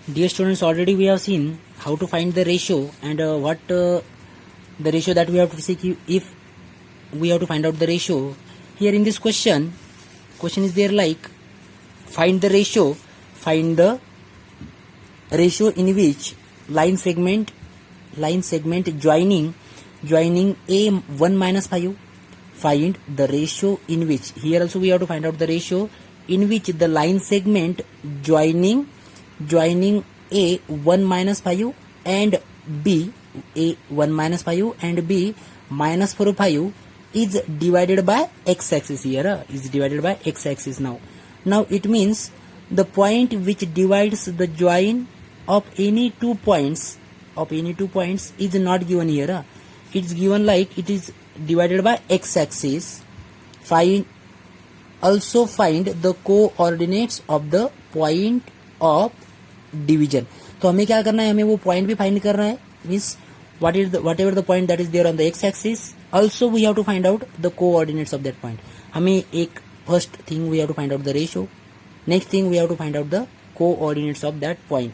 Dear students, already we have seen how to find the ratio and what the ratio that we have to seek if we have to find out the ratio. Here in this question is there like find the ratio in which line segment joining a1 minus 5. Find the ratio in which, here also we have to find out the ratio in which the line segment joining a1 minus 5 and b a1 minus 5 and b minus 4 5 is divided by x-axis. Here is divided by x-axis. Now it means the point which divides the join of any two points is not given here. It's given like it is divided by x-axis. Also find the coordinates of the point of division. तो हमें क्या करना है, हमें वो point भी find करना है. Means whatever the point that is there on the x-axis, also we have to find out the coordinates of that point. हमें एक first thing we have to find out the ratio, next thing we have to find out the coordinates of that point.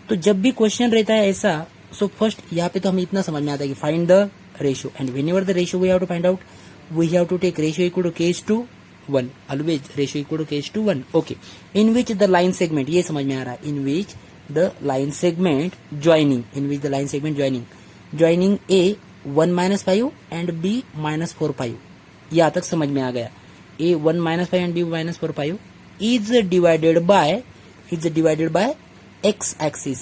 तो जब भी question रहता है ऐसा, so first यहाँ पे तो हमें इतना समझ में आता है कि find the ratio, and whenever the ratio we have to find out, we have to take ratio equal to case to 1. Always ratio equal to case to 1. Okay. In which the line segment, ये समझ में आ रहा है, in which the line segment joining A 1 minus 5 and B minus 4 5. यहाँ तक समझ में आ गया. A 1 minus 5 and B minus 4 5 is divided by x-axis.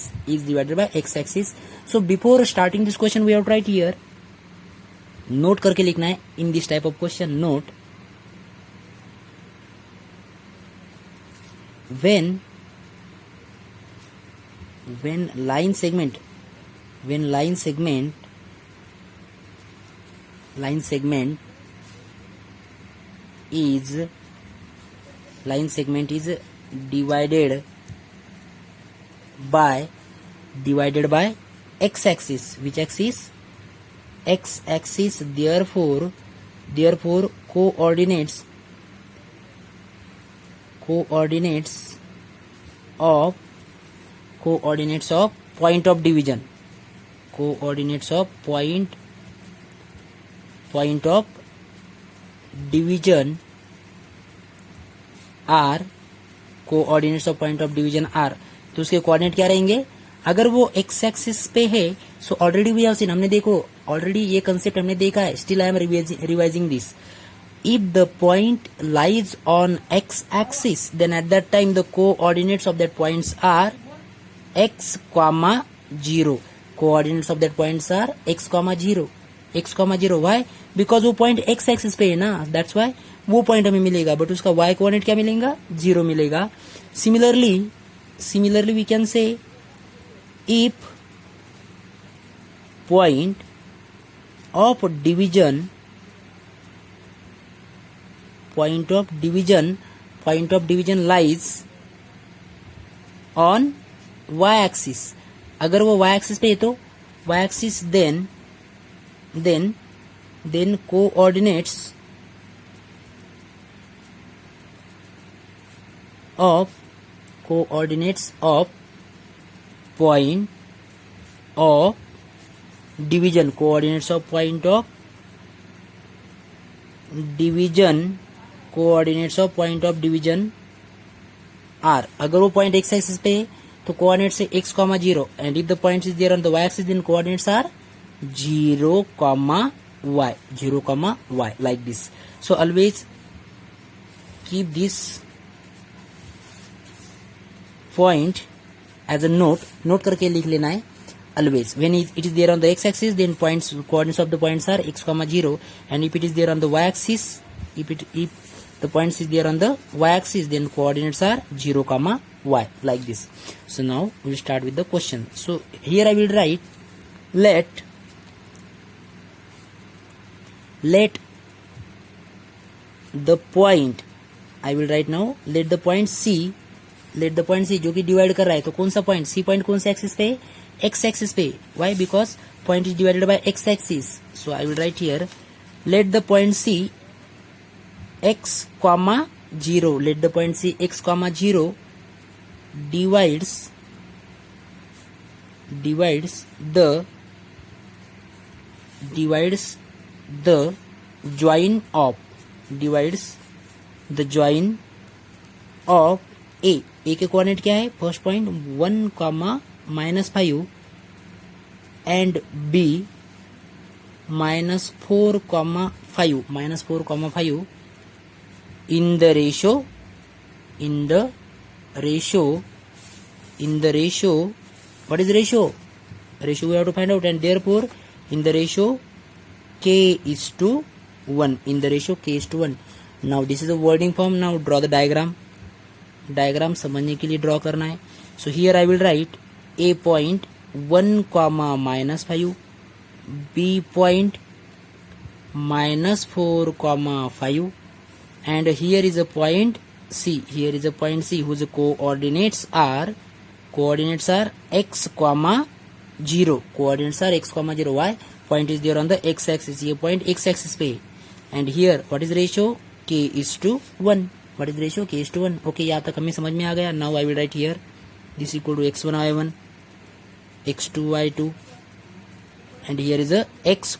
So before starting this question we have to write here, note करके लिखना है in this type of question. Note, when line segment is divided by x-axis. Which axis? X-axis. Therefore coordinates of point of division. Coordinates of point of division are. Coordinates of point of division are. तो उसके coordinate क्या रहेंगे? अगर वो x axis पे है, so already we have seen, हमने देखो ऑलरेडी ये कंसेप्ट हमने देखा है. Still I am revising this. If the point lies on X axis, then at that time the coordinates of that points are x, 0. Coordinates of that points are x, 0. Why? Because वो point X axis पे है ना, that's why वो point हमें मिलेगा, but उसका y coordinate क्या मिलेगा? 0 मिलेगा. Similarly we can say, if point of division lies on y-axis. अगर वो y-axis पे है तो y-axis, then coordinates of point of division. Coordinates of point of division are. अगर वो पॉइंट एक्स एक्सिस पे है तो कोऑर्डिनेट्स है x, 0, and if the point is there on the y axis, then coordinates are 0, y, like this. So always keep this point as a note करके लिख लेना है. Always when it is there on the x axis, then coordinates of the points are x, 0, and if it is there on the y axis, if the points is there on the y axis, then coordinates are 0, y, like this. So now we will start with the question. So here I will write, let the point, I will write now, let the point C जो कि divide कर रहा है, तो कौन सा point? C point कौन सा एक्सिस पे? एक्स एक्सिस पे. Why? Because point is divided by X axis. So I will write here, let the point C x, 0, let the point C x, 0 divides divides the join of A के coordinate क्या है, first point 1, -5 and B -4, 5 in the ratio what is the ratio we have to find out, and therefore in the ratio k is to 1, now this is the wording form. Now draw the diagram समझने के लिए draw करना है. So here I will write A point 1, -5, B point -4, 5, and here is a point C. Whose coordinates are x, 0. Why? Point is there on the x axis. ये point x axis पे. And here what is the ratio? K is to 1. Okay, यहाँ तक हमें समझ में आ गया. Now I will write here this equal to x1 y1, x2 y2, and here is a x,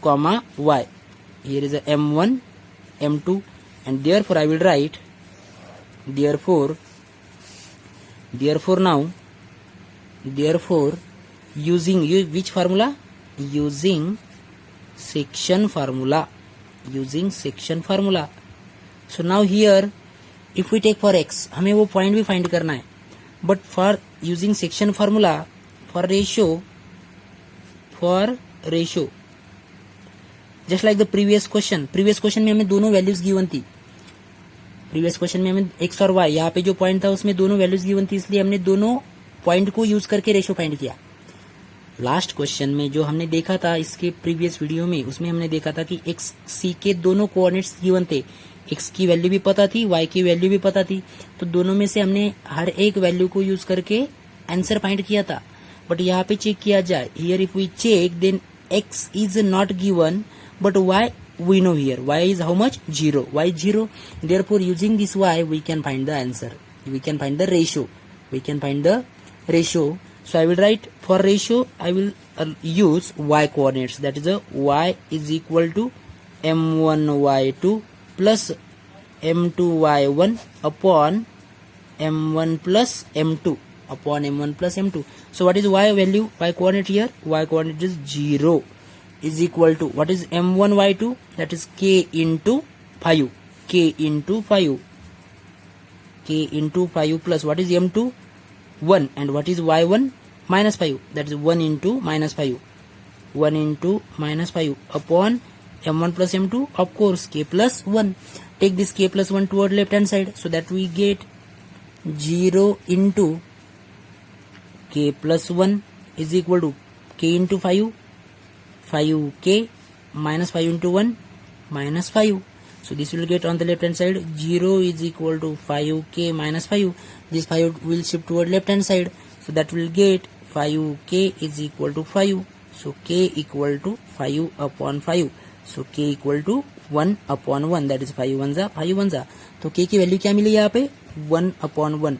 y. Here is a m1 m2, and therefore I will write therefore using which formula? Using section formula. So now here if we take for x, हमें वो point भी find करना है, but for using section formula for ratio just like the previous question में हमें दोनों values given थी. Previous question में हमें एक्स और वाई, यहाँ पे जो पॉइंट था उसमें दोनों वैल्यूज गिवन थी, इसलिए हमने दोनों पॉइंट को यूज करके रेशियो फाइंड किया. लास्ट क्वेश्चन में जो हमने देखा था इसके प्रीवियस वीडियो में, उसमें हमने देखा था कि एक्स सी के दोनों कोऑर्डिनेट्स गिवन थे, एक्स की वैल्यू भी पता थी, वाई की वैल्यू भी पता थी, तो दोनों में से हमने हर एक वैल्यू को यूज करके आंसर फाइंड किया था. बट यहाँ पे चेक किया जाए, here if we check then X is not given but Y we know here y is how much, 0. Y 0, therefore using this y we can find the answer, we can find the ratio. So I will write for ratio I will use y coordinates, that is a y is equal to m1 y2 plus m2 y1 upon m1 plus m2 So what is y value, y coordinate here, y coordinate is 0 is equal to what is m1 y2, that is k into 5 plus what is m2, 1, and what is y1, -5, that is 1 into -5 upon m1 plus m2, of course k plus 1. Take this k plus 1 toward left hand side, so that we get 0 into k plus 1 is equal to k into 5k minus 5 into 1 -5. So this will get on the left hand side, 0 is equal to 5k minus 5. This 5 will shift toward left hand side, so that will get 5k is equal to 5. So k equal to 5 upon 5. So k equal to 1 upon 1, that is 5 1 जा. तो k की value क्या मिली यहाँ पे, 1 upon 1.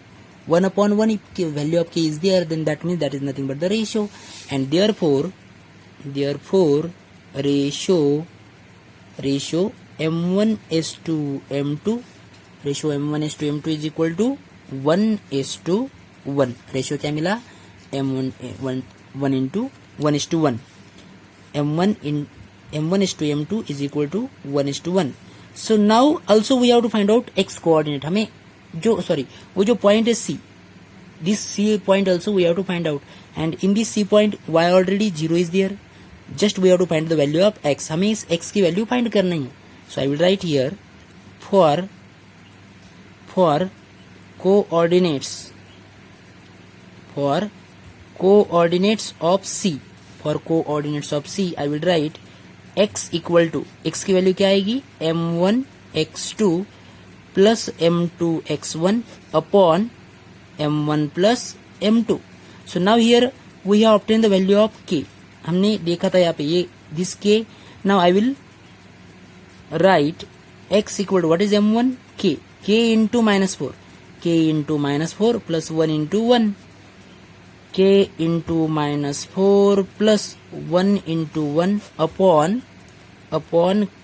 1 upon 1, if the value of k is there, then that means that is nothing but the ratio. And therefore ratio m1 is to m2 is equal to 1:1. Ratio क्या मिला, m1 into 1:1. m1 is to m2 is equal to 1:1. So now also we have to find out x coordinate. हमें वो जो point है c, this c point also we have to find out, and in this c point y already 0 is there, just we have to find the value of x. हमें इस x की value find करनी है. So I will write here for coordinates of c, I will write x equal to, x की value क्या आएगी, m1 x2 plus m2 x1 upon m1 plus m2. So now here we have obtained the value of k. हमने देखा था यहाँ पे ये this k. Now I will write x equal to what is m1, k into -4 plus 1 into 1. k into minus 4 plus 1 into 1 upon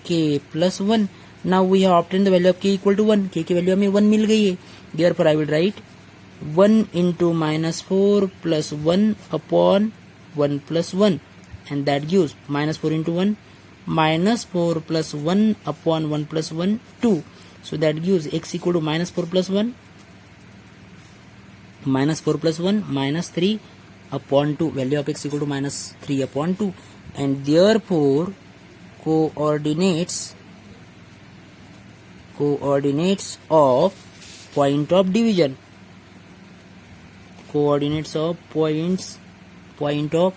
k plus 1. Now we have obtained the value of k equal to 1. k की value हमें 1 मिल गई है. Therefore I will write 1 into minus 4 plus 1 upon 1 plus 1, and that gives minus 4 into 1, minus 4 plus 1 upon 1 plus 1, 2. So that gives x equal to minus 4 plus 1, minus 4 plus 1, minus 3 upon 2. Value of x equal to minus 3 upon 2. And therefore coordinates of point of division, point of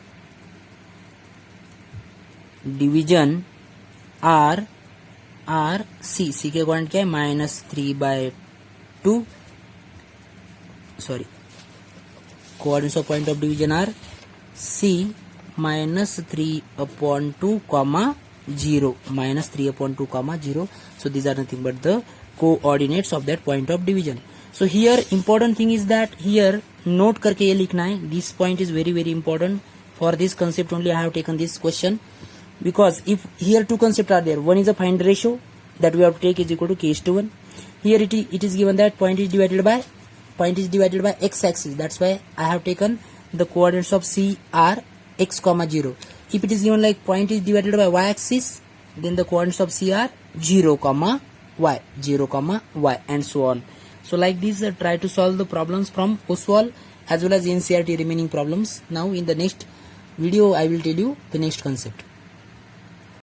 division are c. c के coordinate क्या है? -3/2. Sorry, coordinates of point of division are c -3/2, 0, -3/2, 0. So these are nothing but the coordinates of that point of division. So here important thing is that here note करके ये लिखना है. This point is very very important. For this concept only I have taken this question, because if here two concepts are there, one is a find ratio that we have to take is equal to k/1. Here it is given that point is divided by x axis. That's why I have taken the coordinates of c are x, 0. If it is given like point is divided by y axis, then the coordinates of c are 0, y, and so on. So like this, try to solve the problems from OSWAL as well as NCERT remaining problems. Now in the next video I will tell you the next concept.